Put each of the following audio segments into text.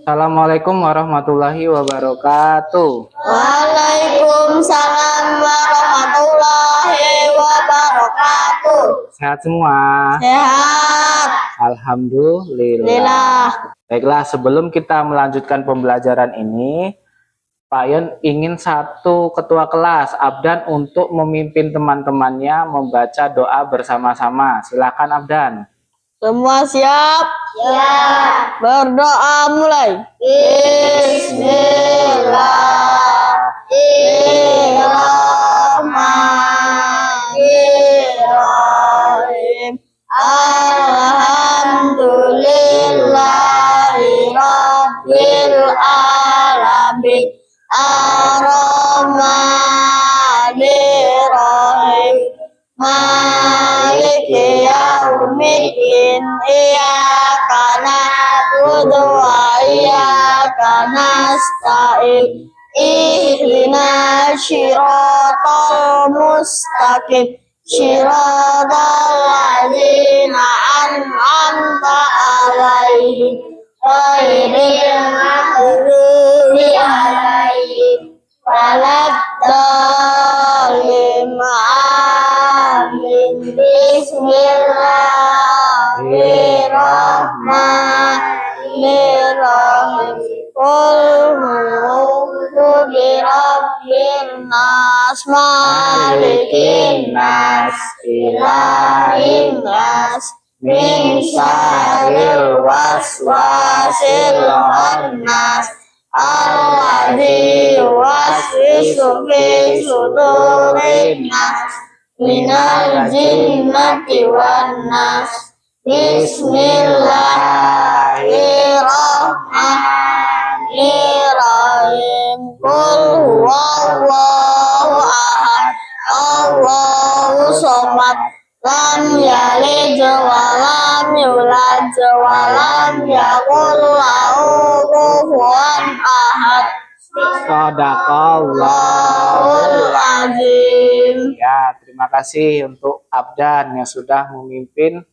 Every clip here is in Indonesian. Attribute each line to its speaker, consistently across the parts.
Speaker 1: Assalamualaikum warahmatullahi wabarakatuh.
Speaker 2: Waalaikumsalam warahmatullahi wabarakatuh.
Speaker 1: Sehat semua?
Speaker 2: Sehat.
Speaker 1: Alhamdulillah.
Speaker 2: Lillah.
Speaker 1: Baiklah, sebelum kita melanjutkan pembelajaran ini, Pak Yon ingin satu ketua kelas, Abdan, untuk memimpin teman-temannya membaca doa bersama-sama. Silakan Abdan.
Speaker 2: Semua siap? Siap. Berdoa mulai. Bismillahirrahmanirrahim. Alhamdulillahirabbil alamin. Ar-Rahmanir-Rahim. Maliki yaumiddin. Iyyaka na'budu wa iyyaka nasta'in. Ihdinas siratal mustaqim. Siratal ladzina an'amta 'alaihim ghairil maghdubi 'alaihim waladdallin. Amin. Bismillahirrahmanirrahim. Qul a'udzu birabbin nas, malikin nas, ilahin nas, min syarril waswasil khannas, alladzi yuwaswisu fi sudurin nas, minal jinnati wan nas. Bismillahirrahmanirrahim. Qul huwallahu ahad, Allahu somad, lam yalid wa lam yulad wa lam yakul lahu kufuwan ahad.
Speaker 1: Shadaqallahul
Speaker 2: azim.
Speaker 1: Ya, terima kasih untuk Abdan yang sudah memimpin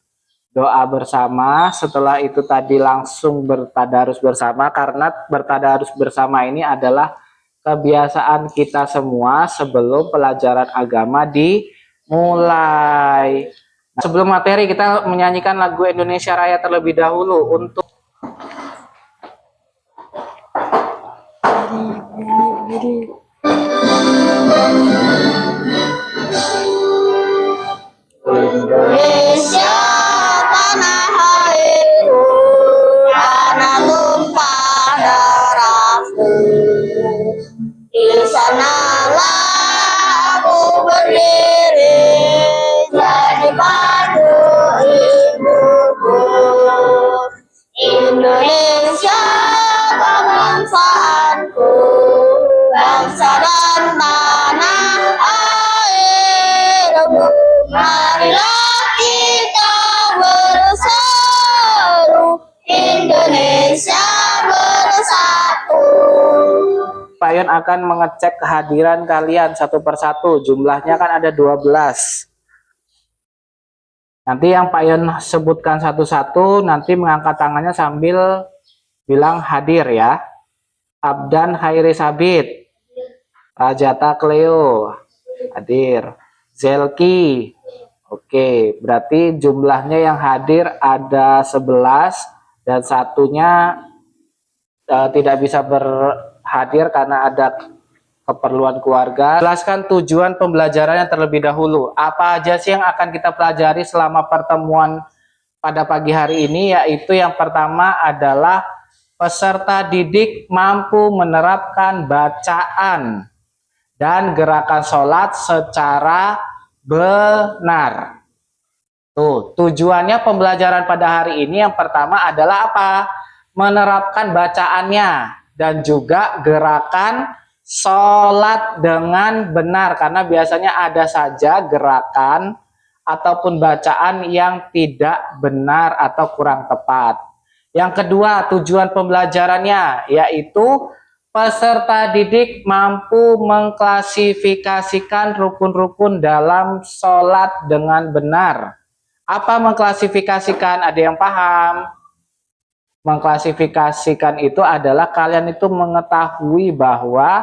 Speaker 1: doa bersama. Setelah itu tadi langsung bertadarus bersama, karena bertadarus bersama ini adalah kebiasaan kita semua sebelum pelajaran agama dimulai. Sebelum materi, kita menyanyikan lagu Indonesia Raya terlebih dahulu untuk
Speaker 2: Indonesia tanah airku, tanah tumpah darahku. Di sanalah aku berdiri, jadi padu ibuku. Indonesia kebangsaanku, bangsa dan tanah airku. Marilah kita berseru, Indonesia bersatu.
Speaker 1: Pak Yon akan mengecek kehadiran kalian satu persatu. Jumlahnya kan ada 12. Nanti yang Pak Yon sebutkan satu-satu, nanti mengangkat tangannya sambil bilang hadir ya. Abdan Hairi Sabit, Rajata Cleo, hadir. Zelki, oke, berarti jumlahnya yang hadir ada 11 dan satunya tidak bisa berhadir karena ada keperluan keluarga. Jelaskan tujuan pembelajarannya terlebih dahulu. Apa aja sih yang akan kita pelajari selama pertemuan pada pagi hari ini? Yaitu yang pertama adalah peserta didik mampu menerapkan bacaan dan gerakan sholat secara benar. Tuh, tujuannya pembelajaran pada hari ini yang pertama adalah apa? Menerapkan bacaannya dan juga gerakan sholat dengan benar, karena biasanya ada saja gerakan ataupun bacaan yang tidak benar atau kurang tepat. Yang kedua, tujuan pembelajarannya yaitu peserta didik mampu mengklasifikasikan rukun-rukun dalam sholat dengan benar. Apa mengklasifikasikan? Ada yang paham? mengklasifikasikan itu adalah kalian itu mengetahui bahwa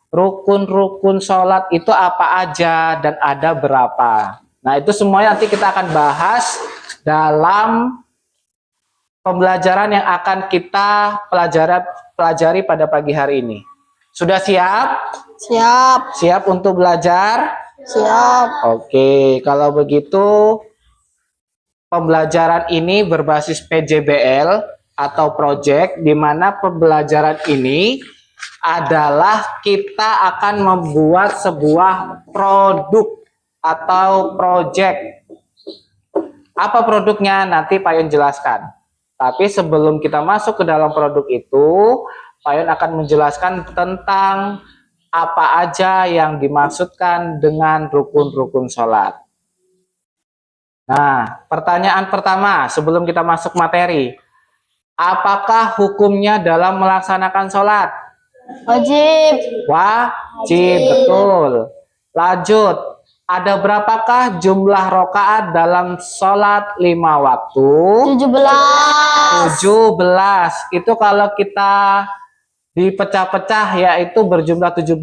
Speaker 1: rukun-rukun sholat itu apa aja dan ada berapa. Nah, itu semuanya nanti kita akan bahas dalam pembelajaran yang akan kita pelajari pada pagi hari ini. Sudah siap?
Speaker 2: Siap.
Speaker 1: Siap untuk belajar?
Speaker 2: Siap.
Speaker 1: Oke, kalau begitu pembelajaran ini berbasis PJBL atau project, di mana pembelajaran ini adalah kita akan membuat sebuah produk atau project. Apa produknya? Nanti Pak Yun jelaskan. Tapi sebelum kita masuk ke dalam produk itu, Pak Yun akan menjelaskan tentang apa aja yang dimaksudkan dengan rukun-rukun sholat. Nah, pertanyaan pertama sebelum kita masuk materi. Apakah hukumnya dalam melaksanakan sholat?
Speaker 2: Wajib.
Speaker 1: Wajib, betul. Lanjut, ada berapakah jumlah rokaat dalam sholat 5 waktu?
Speaker 2: 17.
Speaker 1: 17. Itu kalau kita dipecah-pecah yaitu berjumlah 17.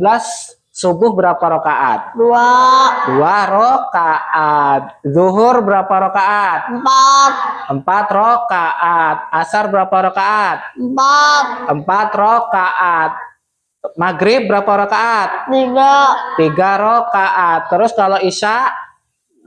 Speaker 1: Subuh berapa rokaat?
Speaker 2: 2.
Speaker 1: 2 rokaat. Zuhur berapa rokaat?
Speaker 2: 4.
Speaker 1: 4 rokaat. Asar berapa rokaat?
Speaker 2: 4.
Speaker 1: 4 rokaat. Maghrib berapa rokaat?
Speaker 2: 3.
Speaker 1: 3 rokaat. Terus kalau isya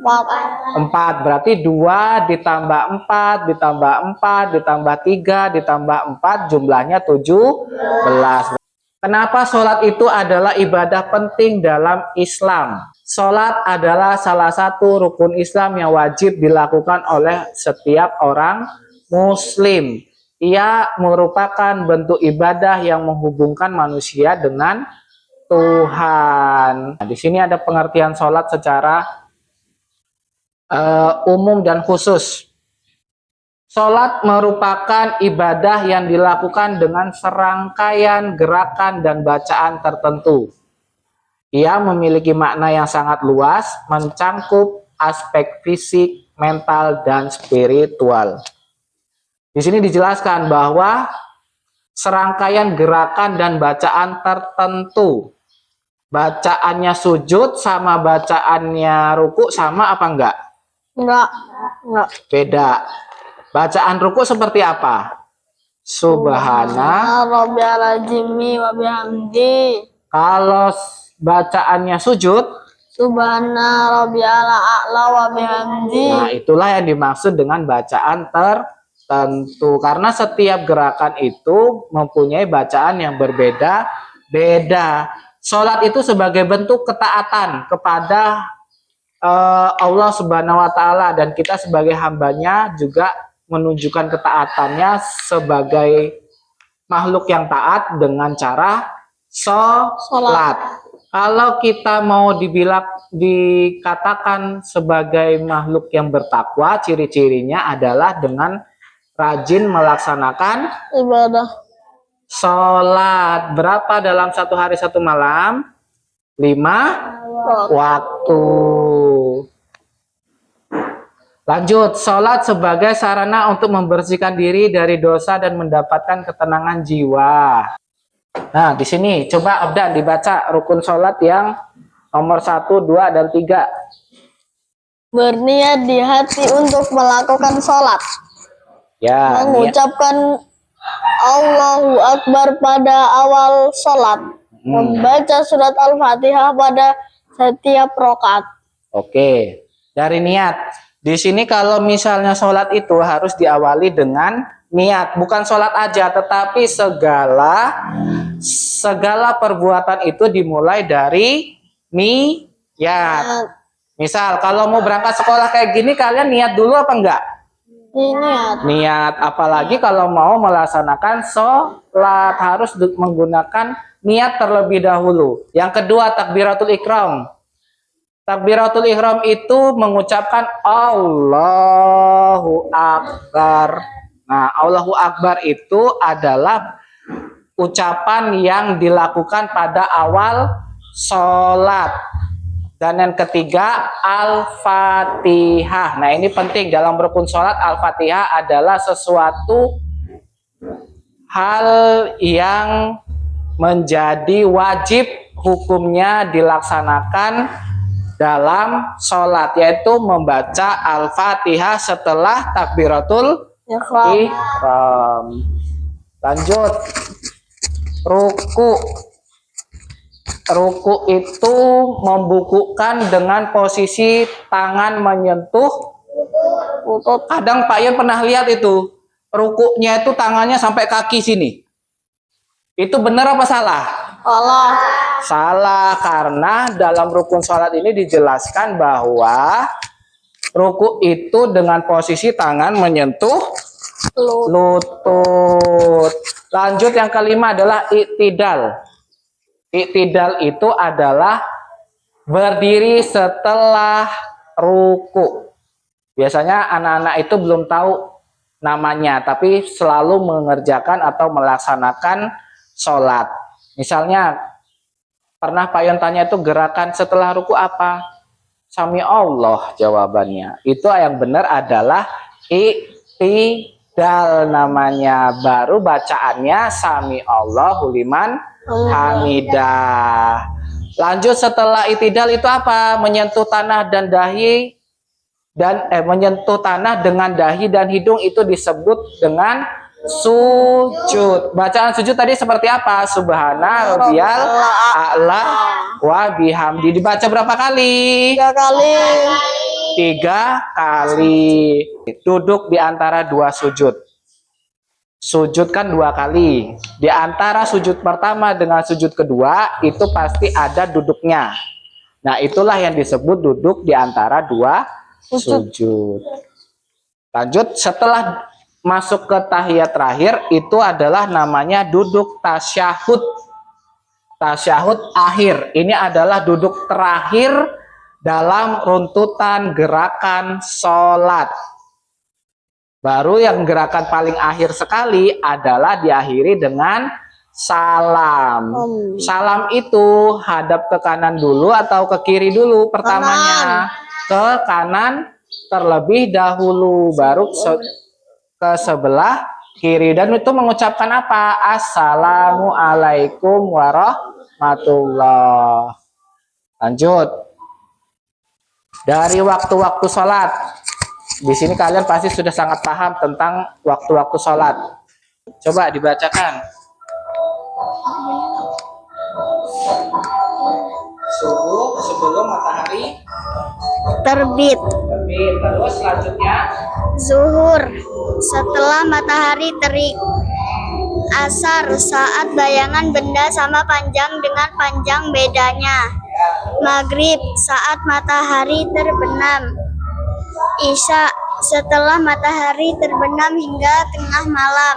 Speaker 2: 4.
Speaker 1: 4. Berarti 2 ditambah 4 ditambah 4 ditambah 3 ditambah 4 jumlahnya 17. Kenapa sholat itu adalah ibadah penting dalam Islam? Sholat adalah salah satu rukun Islam yang wajib dilakukan oleh setiap orang Muslim. Ia merupakan bentuk ibadah yang menghubungkan manusia dengan Tuhan. Nah, di sini ada pengertian sholat secara umum dan khusus. Sholat merupakan ibadah yang dilakukan dengan serangkaian gerakan dan bacaan tertentu. Ia memiliki makna yang sangat luas, mencangkup aspek fisik, mental, dan spiritual. Di sini dijelaskan bahwa serangkaian gerakan dan bacaan tertentu. Bacaannya sujud sama bacaannya ruku sama apa enggak?
Speaker 2: Enggak.
Speaker 1: Beda. Bacaan ruku seperti apa? Subhana.
Speaker 2: Rabbiyal azimi wa bihamdi.
Speaker 1: Kalau bacaannya sujud,
Speaker 2: Subhana rabbiyal a'la wa bihamdi.
Speaker 1: nah itulah yang dimaksud dengan bacaan tertentu. Karena setiap gerakan itu mempunyai bacaan yang berbeda-beda. Sholat itu sebagai bentuk ketaatan kepada Allah Subhanahu wa Ta'ala, dan kita sebagai hambanya juga menunjukkan ketaatannya sebagai makhluk yang taat dengan cara sholat. Kalau kita mau dikatakan sebagai makhluk yang bertakwa, ciri-cirinya adalah dengan rajin melaksanakan
Speaker 2: Ibadah.
Speaker 1: sholat. Berapa dalam satu hari satu malam? 5 waktu. Lanjut, sholat sebagai sarana untuk membersihkan diri dari dosa dan mendapatkan ketenangan jiwa. Nah, di sini coba Abdan dibaca rukun sholat yang nomor 1, 2, dan 3.
Speaker 2: Berniat di hati untuk melakukan sholat.
Speaker 1: Ya,
Speaker 2: Mengucapkan Allahu Akbar pada awal sholat. Membaca surat Al-Fatihah pada setiap rakaat.
Speaker 1: Oke, dari niat. Di sini kalau misalnya sholat itu harus diawali dengan niat. Bukan sholat aja, tetapi segala perbuatan itu dimulai dari niat. Misal kalau mau berangkat sekolah kayak gini, kalian niat dulu apa enggak? Niat. Apalagi kalau mau melaksanakan sholat harus menggunakan niat terlebih dahulu. Yang kedua, takbiratul ihram. Takbiratul ihram itu mengucapkan Allahu Akbar. Nah, Allahu Akbar itu adalah ucapan yang dilakukan pada awal sholat. Dan yang ketiga, Al-Fatihah. Nah, ini penting dalam rukun sholat. Al-Fatihah adalah sesuatu hal yang menjadi wajib hukumnya dilaksanakan dalam sholat, yaitu membaca Al-Fatihah setelah takbiratul ihram. Lanjut, ruku. Ruku itu membukukan dengan posisi tangan menyentuh lutut. Kadang Pak Yon pernah lihat itu, rukunya itu tangannya sampai kaki sini. Itu benar apa salah?
Speaker 2: Allah.
Speaker 1: Salah, karena dalam rukun sholat ini dijelaskan bahwa ruku itu dengan posisi tangan menyentuh lutut. Lanjut, yang kelima adalah iktidal. Iktidal itu adalah berdiri setelah ruku. Biasanya anak-anak itu belum tahu namanya, tapi selalu mengerjakan atau melaksanakan sholat. Misalnya, pernah Pak Yon tanya itu gerakan setelah ruku apa? Sami Allah jawabannya. Itu yang benar adalah iktidal namanya. Baru bacaannya Sami Allahu liman hamidah. Lanjut, setelah iktidal itu apa? Menyentuh tanah dan dahi menyentuh tanah dengan dahi dan hidung itu disebut dengan sujud. Bacaan sujud tadi seperti apa? Subhana rabbiyal a'la wa bihamdi. Dibaca berapa kali?
Speaker 2: 3 kali.
Speaker 1: 3 kali. Duduk di antara 2 sujud. Sujud kan 2 kali. Di antara sujud pertama dengan sujud kedua itu pasti ada duduknya. Nah, itulah yang disebut duduk di antara 2 sujud. Lanjut, setelah masuk ke tahiyat terakhir itu adalah namanya duduk tasyahud. Tasyahud akhir. Ini adalah duduk terakhir dalam runtutan gerakan sholat. Baru yang gerakan paling akhir sekali adalah diakhiri dengan salam. Salam itu hadap ke kanan dulu atau ke kiri dulu pertamanya? Ke kanan terlebih dahulu, baru ke sebelah kiri, dan itu mengucapkan apa? Assalamualaikum warahmatullah. Lanjut, dari waktu-waktu sholat. Di sini kalian pasti sudah sangat paham tentang waktu-waktu sholat. Coba dibacakan. Subuh sebelum matahari
Speaker 2: Terbit.
Speaker 1: Terus selanjutnya
Speaker 2: Zuhur setelah matahari terik. Asar saat bayangan benda sama panjang dengan panjang bedanya. Maghrib saat matahari terbenam. Isya setelah matahari terbenam hingga tengah malam.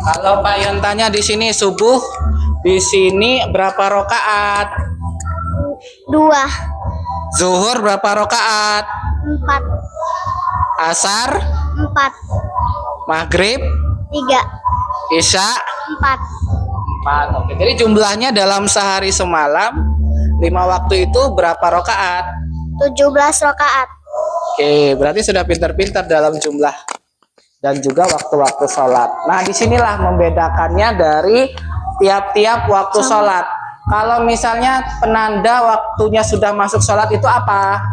Speaker 1: Kalau Pak Yon tanya di sini subuh, di sini berapa rakaat?
Speaker 2: 2.
Speaker 1: Zuhur berapa rakaat?
Speaker 2: 4.
Speaker 1: Asar?
Speaker 2: 4.
Speaker 1: Maghrib?
Speaker 2: 3.
Speaker 1: Isya?
Speaker 2: 4.
Speaker 1: 4. Oke, jadi jumlahnya dalam sehari semalam 5 waktu itu berapa rakaat?
Speaker 2: 17 rakaat.
Speaker 1: Oke, berarti sudah pintar-pintar dalam jumlah dan juga waktu-waktu sholat. Nah, disinilah membedakannya dari tiap-tiap waktu sholat. Kalau misalnya penanda waktunya sudah masuk sholat itu apa?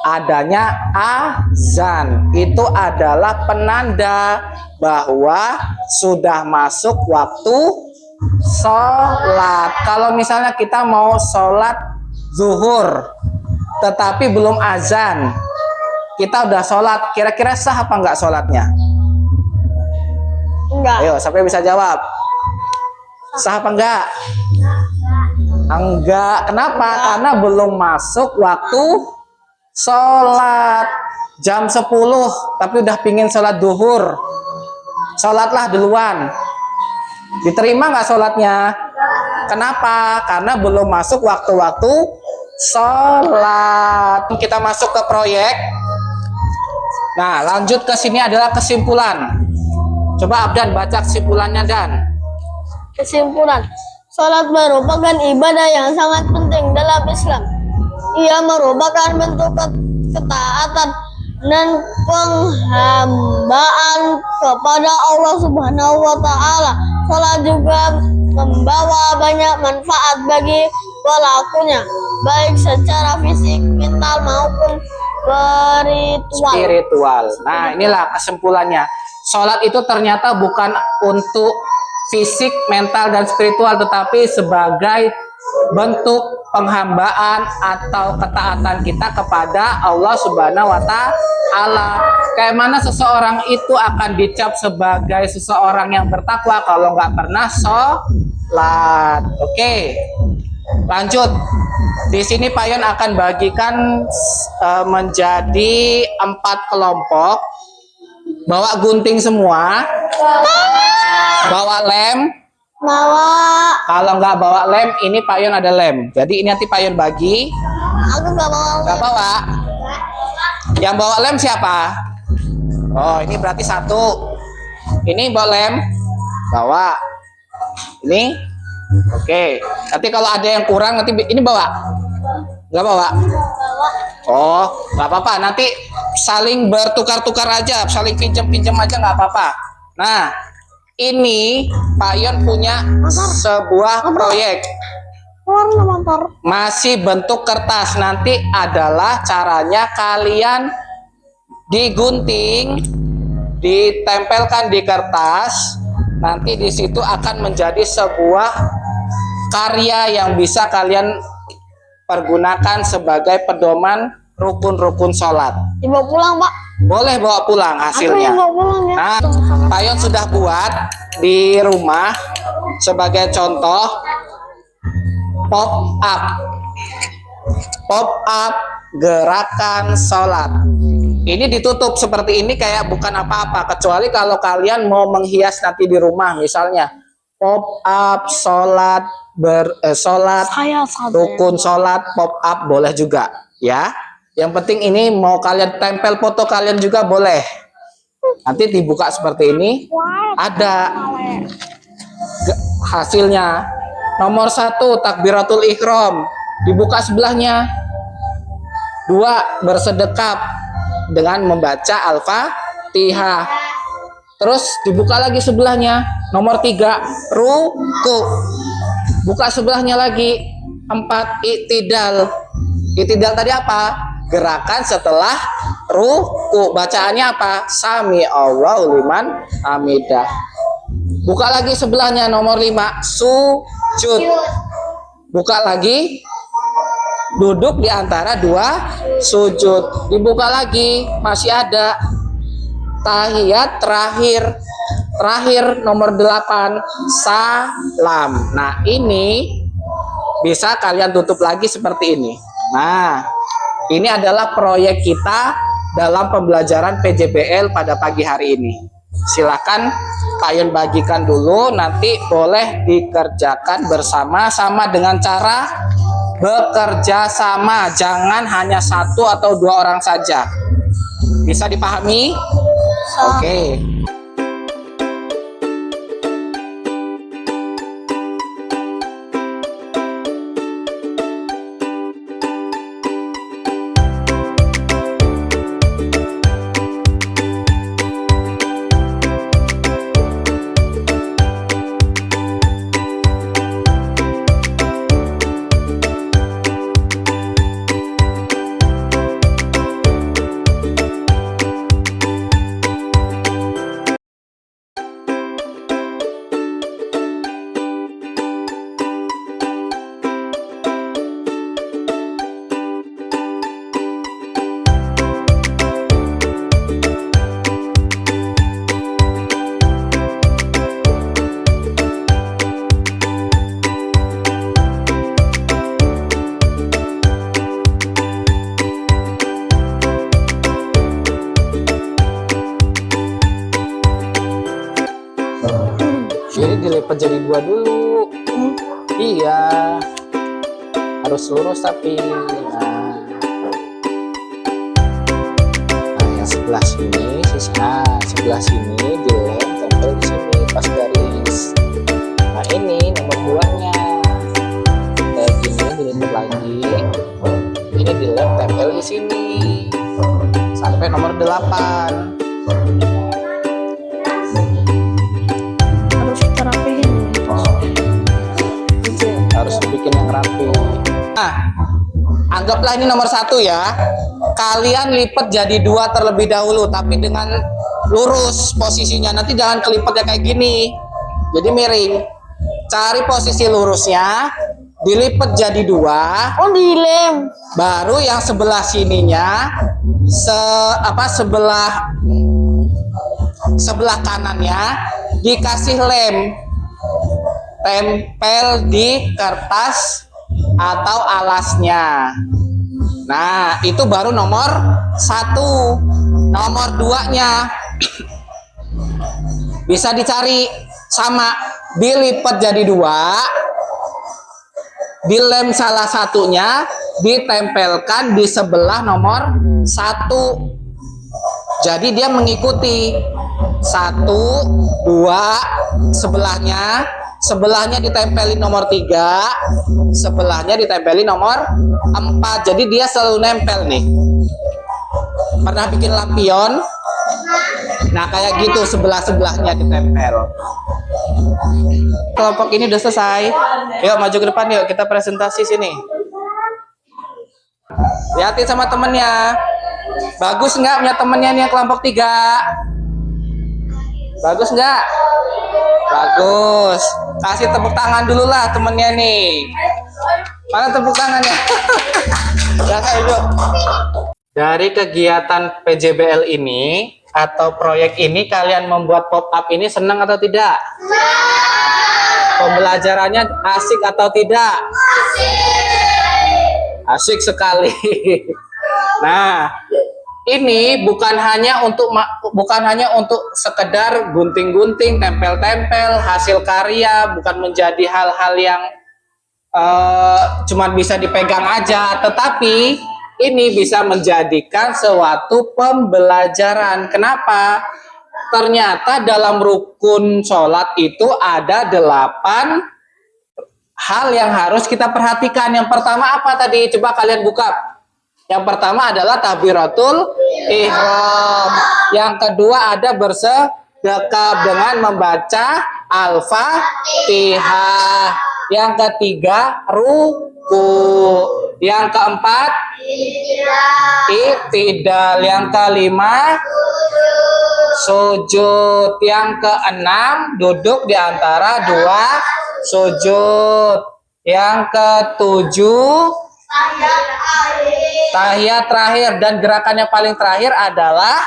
Speaker 1: Adanya azan. Itu adalah penanda bahwa sudah masuk waktu sholat. Kalau misalnya kita mau sholat zuhur tetapi belum azan, kita udah sholat, kira-kira sah apa enggak sholatnya?
Speaker 2: Enggak.
Speaker 1: Ayo, siapa yang bisa jawab? Sah apa enggak? Enggak. Kenapa? Karena belum masuk waktu sholat. Jam 10 tapi udah pingin sholat duhur, sholatlah duluan. Diterima nggak sholatnya? Kenapa? Karena belum masuk waktu-waktu sholat. Kita masuk ke proyek. Nah, lanjut ke sini adalah kesimpulan. Coba Abdan baca kesimpulannya, Dan.
Speaker 2: Kesimpulan, sholat merupakan ibadah yang sangat penting dalam Islam. Ia merupakan bentuk ketaatan dan penghambaan kepada Allah Subhanahu wa Ta'ala. Salat juga membawa banyak manfaat bagi pelakunya, baik secara fisik, mental maupun
Speaker 1: spiritual. Nah, inilah kesimpulannya. Sholat itu ternyata bukan untuk fisik, mental, dan spiritual, tetapi sebagai bentuk penghambaan atau ketaatan kita kepada Allah Subhanahu wa Ta'ala. Kayak mana seseorang itu akan dicap sebagai seseorang yang bertakwa kalau nggak pernah sholat. Oke, lanjut. Di sini Pak Yon akan bagikan menjadi 4 kelompok. Bawa gunting semua, bawa lem. Kalau nggak bawa lem, ini Pak Yon ada lem. Jadi ini nanti Pak Yon bagi.
Speaker 2: Aku nggak bawa.
Speaker 1: Nggak bawa. Yang bawa lem siapa? Oh, ini berarti 1. Ini bawa lem, bawa. Ini, oke. Nanti kalau ada yang kurang, nanti ini bawa. Nggak bawa. Oh, nggak apa-apa. Nanti saling bertukar-tukar aja, saling pinjam-pinjam aja nggak apa-apa. Nah, ini Pak Yon punya sebuah proyek. Masih bentuk kertas. Nanti adalah caranya kalian digunting, ditempelkan di kertas. Nanti di situ akan menjadi sebuah karya yang bisa kalian pergunakan sebagai pedoman rukun-rukun sholat.
Speaker 2: Dibawa pulang, Pak.
Speaker 1: Boleh bawa pulang hasilnya.
Speaker 2: Aku yang bawa pulang ya.
Speaker 1: Nah, Pak Yon sudah buat di rumah sebagai contoh pop up. Pop up gerakan sholat. Ini ditutup seperti ini kayak bukan apa-apa, kecuali kalau kalian mau menghias nanti di rumah, misalnya pop up sholat sholat rukun sholat pop up boleh juga ya. Yang penting ini mau kalian tempel foto kalian juga boleh. Nanti dibuka seperti ini, ada hasilnya. Nomor 1 takbiratul ihram, dibuka sebelahnya. 2 bersedekap dengan membaca Al-Fatihah. Terus dibuka lagi sebelahnya. Nomor 3 ruku, buka sebelahnya lagi. 4 i'tidal. I'tidal tadi apa? Gerakan setelah ruku. Bacaannya apa? Sami Allahu liman hamidah. Buka lagi sebelahnya. Nomor 5 sujud. Buka lagi, duduk di antara 2 sujud. Dibuka lagi, masih ada tahiyat terakhir nomor 8 salam. Nah, ini bisa kalian tutup lagi seperti ini. Nah, ini adalah proyek kita dalam pembelajaran PJBL pada pagi hari ini. Silakan Pak Yon bagikan dulu, nanti boleh dikerjakan bersama-sama dengan cara bekerja sama. Jangan hanya 1 atau 2 orang saja. Bisa dipahami? Oke. Ini dilipat jadi 2 dulu. Iya, harus lurus tapi. Nah, yang sebelah sini, sebelah sini dilem tempel di sini pas garis. Nah, ini nomor 2-nya. Kayak gini dilipat lagi. Ini dilem tempel di sini. 1 sampai nomor 8.
Speaker 2: Harus kita rapihin.
Speaker 1: Harus bikin yang rapi. Nah, anggaplah ini nomor 1 ya. Kalian lipat jadi 2 terlebih dahulu, tapi dengan lurus posisinya. Nanti jangan kelipatnya kayak gini, jadi miring. Cari posisi lurusnya, dilipat jadi 2.
Speaker 2: Oh, dilem.
Speaker 1: Baru yang sebelah sininya, sebelah kanannya dikasih lem, tempel di kertas atau alasnya. Nah, itu baru nomor 1. Nomor 2-nya bisa dicari sama, dilipat jadi 2, dilem salah satunya, ditempelkan di sebelah nomor 1. Jadi dia mengikuti 1, 2, sebelahnya ditempelin nomor 3, sebelahnya ditempelin nomor 4. Jadi dia selalu nempel nih. Pernah bikin lampion? Nah, kayak gitu, sebelah-sebelahnya ditempel. Kelompok ini udah selesai. Yuk maju ke depan, yuk kita presentasi sini. Lihatin sama temennya. Bagus nggak punya temennya nih yang kelompok 3? Bagus nggak? Bagus. Kasih tepuk tangan dulu lah temennya nih. Mana tepuk tangannya? Dari kegiatan PJBL ini atau proyek ini, kalian membuat pop up ini senang atau tidak? Pembelajarannya asik atau tidak? Asik sekali. Nah, ini bukan hanya untuk sekedar gunting-gunting, tempel-tempel, hasil karya, bukan menjadi hal-hal yang cuma bisa dipegang aja, tetapi ini bisa menjadikan suatu pembelajaran. Kenapa? Ternyata dalam rukun sholat itu ada 8 hal yang harus kita perhatikan. Yang pertama apa tadi? Coba kalian buka. Yang pertama adalah takbiratul ihram. Yang kedua ada bersedekah dengan membaca Al-Fatihah. Yang ketiga ruku. Yang keempat i'tidal. Yang kelima sujud. Yang keenam duduk di antara 2 sujud. Yang ketujuh tahiyat terakhir, dan gerakan yang paling terakhir adalah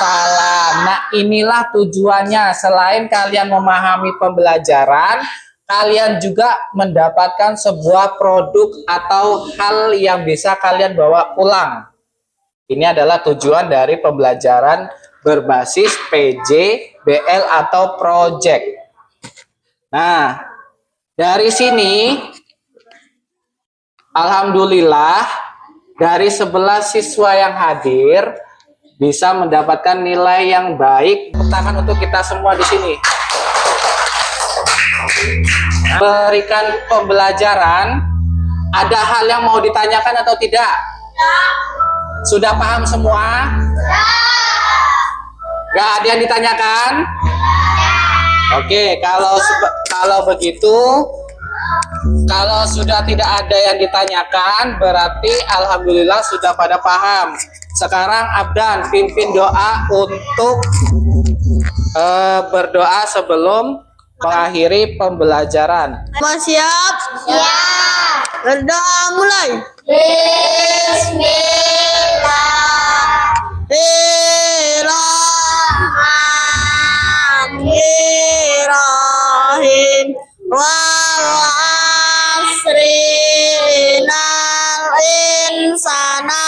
Speaker 1: salam. Nah, inilah tujuannya. Selain kalian memahami pembelajaran, kalian juga mendapatkan sebuah produk atau hal yang bisa kalian bawa pulang. Ini adalah tujuan dari pembelajaran berbasis PJBL atau project. Nah, dari sini alhamdulillah dari 11 siswa yang hadir bisa mendapatkan nilai yang baik. Tepuk tangan untuk kita semua di sini. Berikan pembelajaran, ada hal yang mau ditanyakan atau tidak? Sudah paham semua? Gak ada yang ditanyakan? Oke, kalau begitu, kalau sudah tidak ada yang ditanyakan, berarti alhamdulillah sudah pada paham. Sekarang Abdan pimpin doa untuk berdoa sebelum mengakhiri pembelajaran.
Speaker 2: Semua siap? Siap. Berdoa mulai. Bismillahirrahmanirrahim. Wal asri innal insana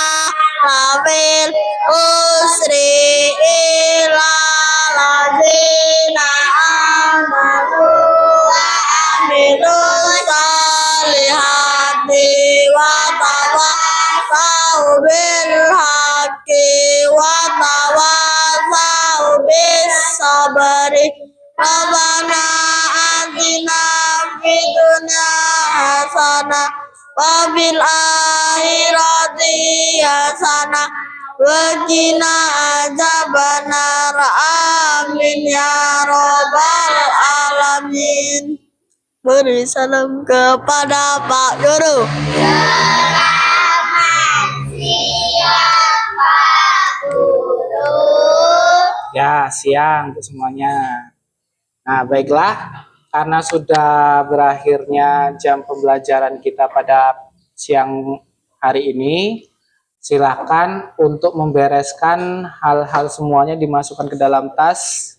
Speaker 2: lafil usri illa ladzina amanu wa amilus solihati wa tawassaw bil haqqi wa tawassaw bis sabri. Rabbana atina fid dunya hasanah wa fil akhirati hasanah Waqina azabannar. Amin ya robbal alamin. Beri salam kepada Pak Guru.
Speaker 1: Ya, siang untuk semuanya. Nah, baiklah, karena sudah berakhirnya jam pembelajaran kita pada siang hari ini, silakan untuk membereskan hal-hal semuanya dimasukkan ke dalam tas.